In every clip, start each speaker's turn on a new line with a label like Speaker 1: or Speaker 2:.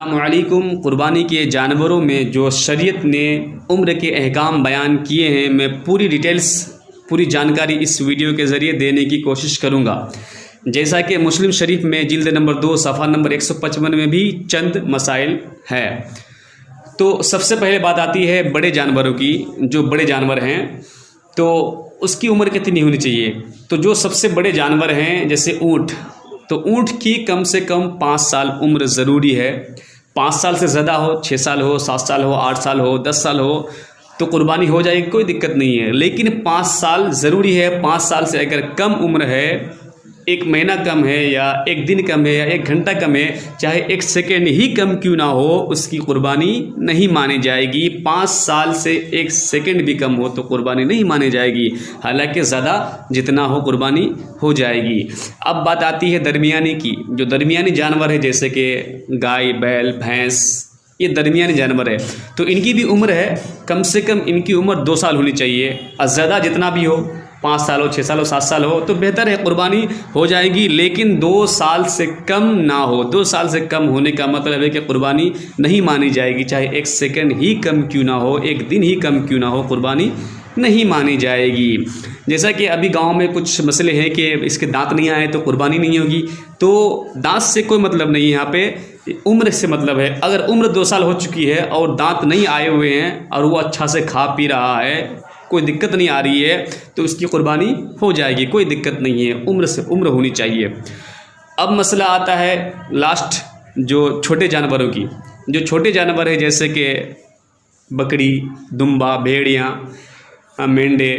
Speaker 1: अस्सलामुअलैकुम। क़ुरबानी के जानवरों में जो शरीयत ने उम्र के अहकाम बयान किए हैं, मैं पूरी डिटेल्स पूरी जानकारी इस वीडियो के ज़रिए देने की कोशिश करूँगा। जैसा कि मुस्लिम शरीफ में जिल्द नंबर 2 सफ़ा नंबर 155 में भी चंद मसाइल है। तो सबसे पहले बात आती है बड़े जानवरों की। जो बड़े जानवर हैं तो उसकी उम्र कितनी होनी चाहिए। तो जो सबसे बड़े जानवर हैं जैसे ऊँट, तो ऊँट की कम से कम 5 साल उम्र ज़रूरी है। 5 साल से ज़्यादा हो, 6 साल हो, 7 साल हो, 8 साल हो, 10 साल हो तो कुर्बानी हो जाएगी, कोई दिक्कत नहीं है। लेकिन 5 साल ज़रूरी है। 5 साल से अगर कम उम्र है, 1 महीना कम है या 1 दिन कम है या 1 घंटा कम है, चाहे 1 सेकेंड ही कम क्यों ना हो, उसकी कुर्बानी नहीं मानी जाएगी। 5 साल से 1 सेकेंड भी कम हो तो कुर्बानी नहीं मानी जाएगी। हालांकि ज़्यादा जितना हो कुर्बानी हो जाएगी। अब बात आती है दरमियानी की। जो दरमियानी जानवर है जैसे कि गाय, बैल, भैंस, ये दरमियानी जानवर है तो इनकी भी उम्र है, कम से कम इनकी उम्र 2 साल होनी चाहिए। और ज़्यादा जितना भी हो, 5 साल हो, 6 साल हो, 7 साल हो तो बेहतर है, कुर्बानी हो जाएगी। लेकिन 2 साल से कम ना हो। 2 साल से कम होने का मतलब है कि कुर्बानी नहीं मानी जाएगी। चाहे 1 सेकंड ही कम क्यों ना हो, 1 दिन ही कम क्यों ना हो, कुर्बानी नहीं मानी जाएगी। जैसा कि अभी गांव में कुछ मसले हैं कि इसके दांत नहीं आए तो कुर्बानी नहीं होगी। तो दांत से कोई मतलब नहीं है, यहाँ पे उम्र से मतलब है। अगर उम्र 2 साल हो चुकी है और दांत नहीं आए हुए हैं और वो अच्छा से खा पी रहा है, कोई दिक्कत नहीं आ रही है, तो उसकी कुर्बानी हो जाएगी, कोई दिक्कत नहीं है। उम्र से उम्र होनी चाहिए। अब मसला आता है लास्ट जो छोटे जानवरों की। जो छोटे जानवर है जैसे कि बकरी, दुम्बा, भेड़ियाँ, मेंढे,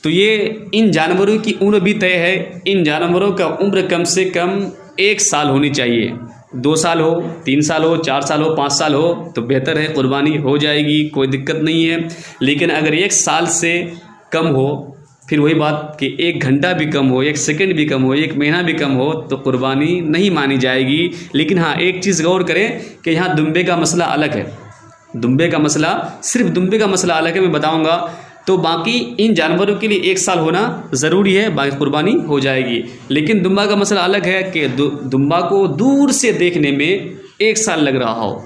Speaker 1: तो ये इन जानवरों की उम्र भी तय है। इन जानवरों का उम्र कम से कम 1 साल होनी चाहिए। 2 साल हो, 3 साल हो, 4 साल हो, 5 साल हो तो बेहतर है, कुर्बानी हो जाएगी, कोई दिक्कत नहीं है। लेकिन अगर 1 साल से कम हो, फिर वही बात कि 1 घंटा भी कम हो, 1 सेकंड भी कम हो, 1 महीना भी कम हो तो कुर्बानी नहीं मानी जाएगी। लेकिन हाँ, एक चीज़ गौर करें कि यहाँ दुम्बे का मसला अलग है। दुम्बे का मसला, सिर्फ दुम्बे का मसला अलग है, मैं बताऊँगा। तो बाकी इन जानवरों के लिए 1 साल होना ज़रूरी है, बाकी कुर्बानी हो जाएगी। लेकिन दुम्बा का मसला अलग है कि दुम्बा को दूर से देखने में 1 साल लग रहा हो,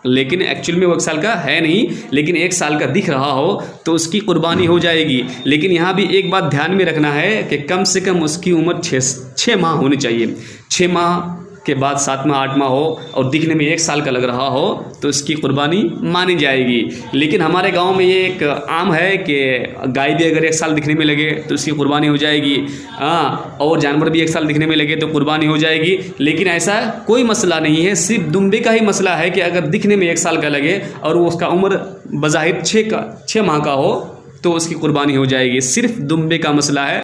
Speaker 1: लेकिन एक्चुअल में वो 1 साल का है नहीं, लेकिन 1 साल का दिख रहा हो तो उसकी कुर्बानी हो जाएगी। लेकिन यहाँ भी एक बात ध्यान में रखना है कि कम से कम उसकी उम्र 6 माह होनी चाहिए। 6 माह के बाद 7वां 8वां हो और दिखने में 1 साल का लग रहा हो तो इसकी कुर्बानी मानी जाएगी। लेकिन हमारे गांव में ये एक आम है कि गाय भी अगर 1 साल दिखने में लगे तो उसकी कुर्बानी हो जाएगी। हाँ, और जानवर भी 1 साल दिखने में लगे तो कुर्बानी हो जाएगी। लेकिन ऐसा कोई मसला नहीं है, सिर्फ दुम्बे का ही मसला है कि अगर दिखने में 1 साल का लगे और वो उसका उम्र बज़ाहिर 6 माह का हो तो उसकी कुर्बानी हो जाएगी। सिर्फ दुम्बे का मसला है।